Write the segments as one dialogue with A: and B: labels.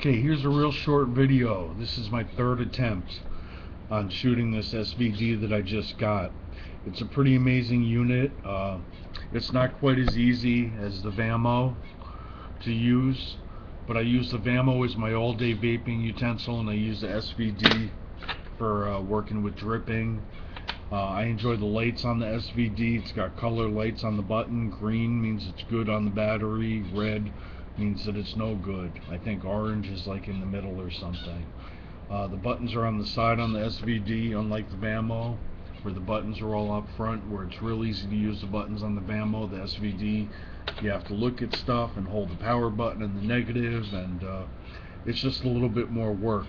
A: Okay, here's a real short video. This is my third attempt on shooting this SVD that I just got. It's a pretty amazing unit. It's not quite as easy as the Vamo to use, but I use the Vamo as my all-day vaping utensil, and I use the SVD for working with dripping. I enjoy the lights on the SVD. It's got color lights on the button. Green means it's good on the battery. Red means that it's no good. I think orange is like in the middle or something. The buttons are on the side on the SVD, unlike the Vamo, where the buttons are all up front, where it's real easy to use the buttons on the Vamo. The SVD, you have to look at stuff and hold the power button and the negative, and it's just a little bit more work.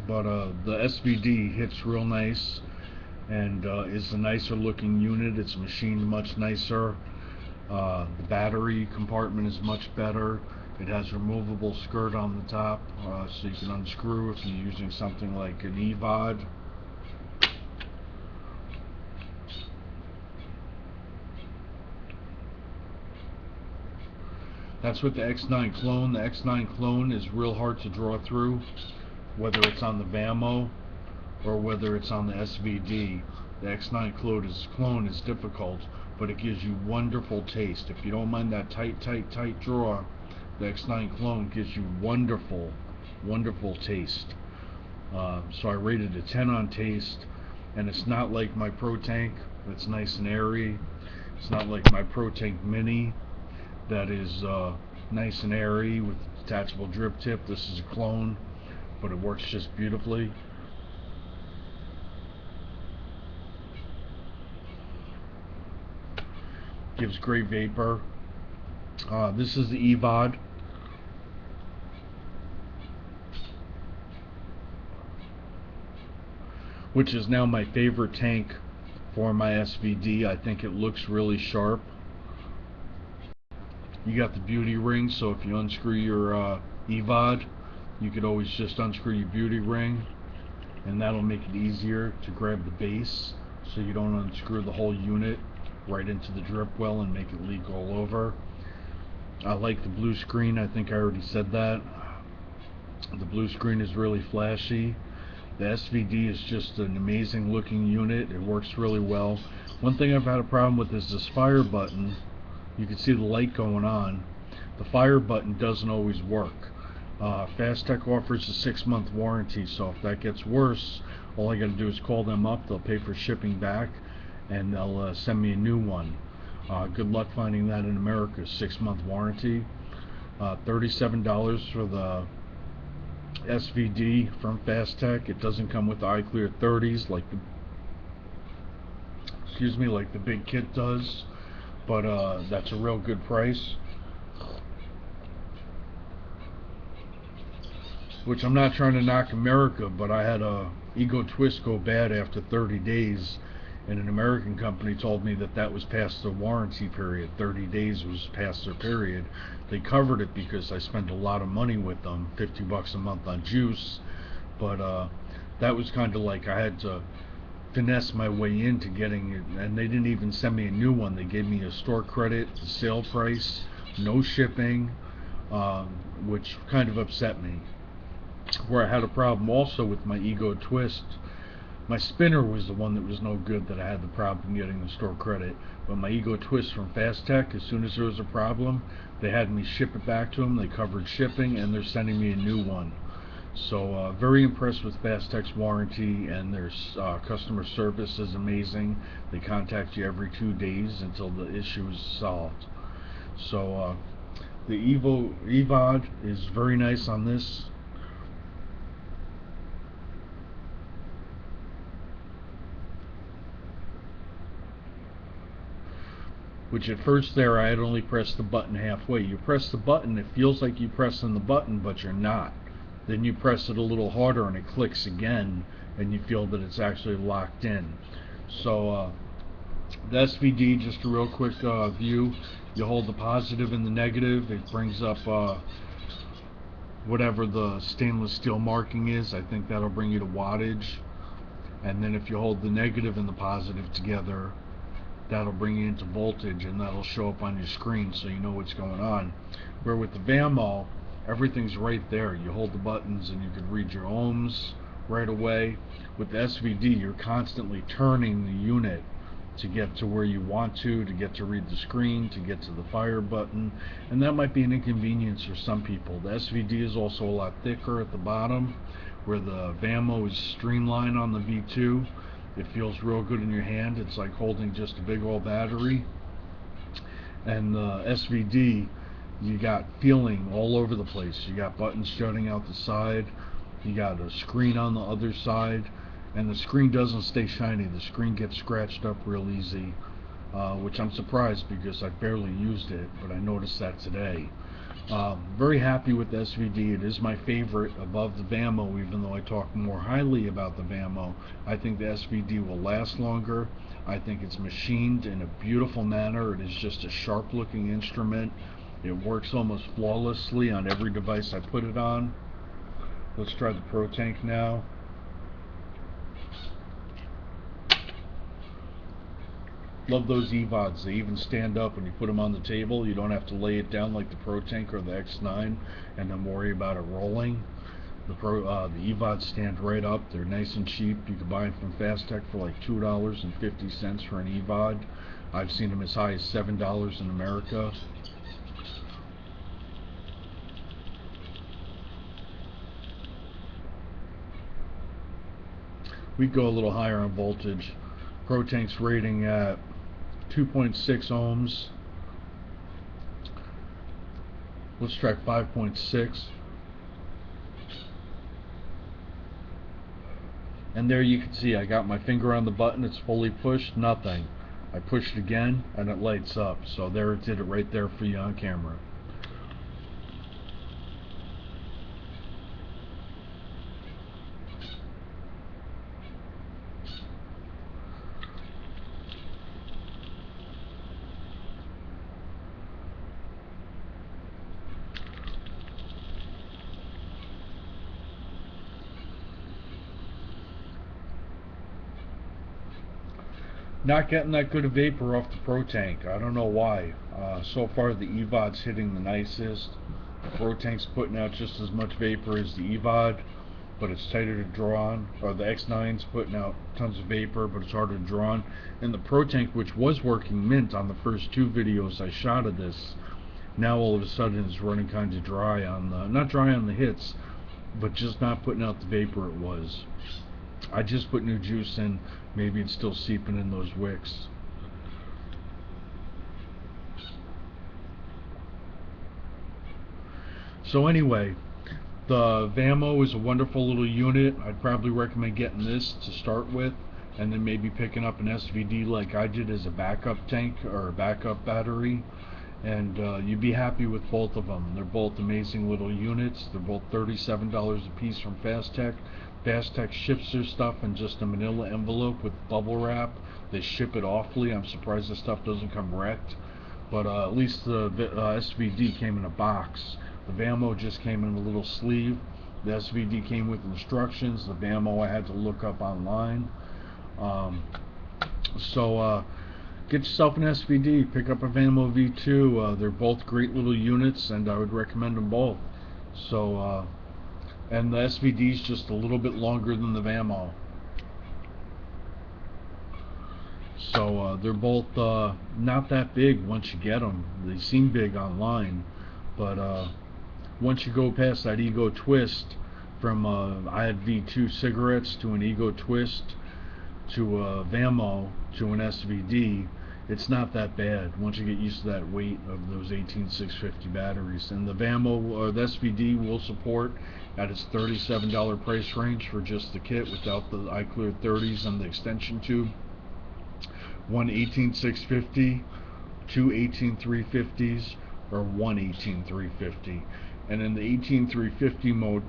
A: But the SVD hits real nice, and is a nicer looking unit. It's machined much nicer. The battery compartment is much better. It has removable skirt on the top, so you can unscrew if you're using something like an Evod. That's with the X9 clone. The X9 clone is real hard to draw through, whether it's on the Vamo or whether it's on the SVD. The X9 clone is difficult, but it gives you wonderful taste. If you don't mind that tight draw, the X9 clone gives you wonderful taste. So I rated a 10 on taste, and it's not like my Pro Tank that's nice and airy. It's not like my Pro Tank Mini that is nice and airy with detachable drip tip. This is a clone, but it works just beautifully. Gives great vapor. This is the Evod. Which is now my favorite tank for my SVD. I think it looks really sharp. You got the beauty ring, so if you unscrew your Evod, you could always just unscrew your beauty ring, and that'll make it easier to grab the base, so you don't unscrew the whole unit right into the drip well and make it leak all over. I like the blue screen. I think I already said that. The blue screen is really flashy. The SVD is just an amazing looking unit. It works really well. One thing I've had a problem with is this fire button. You can see the light going on. The fire button doesn't always work. Fastech offers a 6-month warranty, so if that gets worse, all I got to do is call them up. They'll pay for shipping back, and they'll send me a new one. Good luck finding that in America. 6-month warranty. $37 for the SVD from Fastech. It doesn't come with the iClear 30s like the big kit does, but that's a real good price. Which, I'm not trying to knock America, but I had a Ego Twist go bad after 30 days, and an American company told me that that was past the warranty period. 30 days was past their period. They covered it because I spent a lot of money with them, $50 a month on juice, but that was kind of like I had to finesse my way into getting it, and they didn't even send me a new one. They gave me a store credit, the sale price, no shipping, which kind of upset me. Where I had a problem also with my Ego Twist, my spinner was the one that was no good, that I had the problem getting the store credit. But my Ego Twist from Fastech, as soon as there was a problem, they had me ship it back to them. They covered shipping, and they're sending me a new one. So very impressed with Fastech's warranty, and their customer service is amazing. They contact you every 2 days until the issue is solved. So the Evod is very nice on this. Which at first there I had only pressed the button halfway. You press the button, it feels like you're pressing the button, but you're not. Then you press it a little harder and it clicks again, and you feel that it's actually locked in. So the SVD, just a real quick view. You hold the positive and the negative. It brings up whatever the stainless steel marking is. I think that'll bring you to wattage. And then if you hold the negative and the positive together, that'll bring you into voltage, and that'll show up on your screen so you know what's going on. Where with the Vamo, everything's right there. You hold the buttons and you can read your ohms right away. With the SVD, you're constantly turning the unit to get to where you want to get to read the screen, to get to the fire button, and that might be an inconvenience for some people. The SVD is also a lot thicker at the bottom, where the Vamo is streamlined on the V2. It feels real good in your hand. It's like holding just a big old battery. And the SVD, you got feeling all over the place. You got buttons jutting out the side, you got a screen on the other side, and the screen doesn't stay shiny. The screen gets scratched up real easy, which I'm surprised because I barely used it, but I noticed that today. Very happy with the SVD. It is my favorite above the Vamo, even though I talk more highly about the Vamo. I think the SVD will last longer. I think it's machined in a beautiful manner. It is just a sharp looking instrument. It works almost flawlessly on every device I put it on. Let's try the Pro Tank now. Love those Evods. They even stand up when you put them on the table. You don't have to lay it down like the Pro Tank or the X9 and then worry about it rolling. The Evods stand right up. They're nice and cheap. You can buy them from Fast Tech for like $2.50 for an Evod. I've seen them as high as $7 in America. We go a little higher on voltage. Pro Tank's rating at 2.6 ohms. Let's try 5.6. And there you can see I got my finger on the button. It's fully pushed. Nothing. I pushed again and it lights up. So there, it did it right there for you on camera. Not getting that good of vapor off the Pro Tank. I don't know why. So far the Evod's hitting the nicest. The Pro Tank's putting out just as much vapor as the Evod, but it's tighter to draw on. Or the X9's putting out tons of vapor, but it's harder to draw on. And the Pro Tank, which was working mint on the first two videos I shot of this, now all of a sudden it's running kind of dry on the, not dry on the hits, but just not putting out the vapor it was. I just put new juice in. Maybe it's still seeping in those wicks. So anyway, the Vamo is a wonderful little unit. I'd probably recommend getting this to start with, and then maybe picking up an SVD like I did as a backup tank or a backup battery, and you'd be happy with both of them. They're both amazing little units. They're both $37 a piece from Fast Tech. Fast Tech ships their stuff in just a manila envelope with bubble wrap. They ship it awfully. I'm surprised the stuff doesn't come wrecked, but at least the SVD came in a box. The Vamo just came in a little sleeve. The SVD came with instructions. The Vamo I had to look up online. Get yourself an SVD. Pick up a Vamo V2. They're both great little units, and I would recommend them both. So, and the SVD is just a little bit longer than the Vamo. So they're both not that big once you get them. They seem big online, but once you go past that ego twist from I had V2 cigarettes to an ego twist to a Vamo to an SVD, it's not that bad once you get used to that weight of those 18650 batteries. And the Vamo, the SVD will support at its $37 price range for just the kit without the iClear 30s and the extension tube. One 18650, two 18350s, or one 18350. And in the 18350 mode,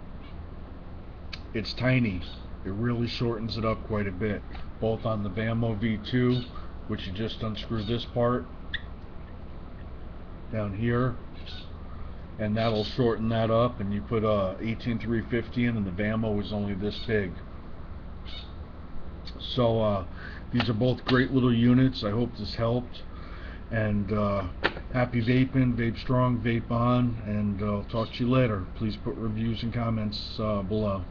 A: it's tiny. It really shortens it up quite a bit, both on the Vamo V2, which you just unscrew this part down here, and that'll shorten that up, and you put a 18350 in, and the Vamo is only this big. So these are both great little units. I hope this helped, And happy vaping, vape strong, vape on, and I'll talk to you later. Please put reviews and comments below.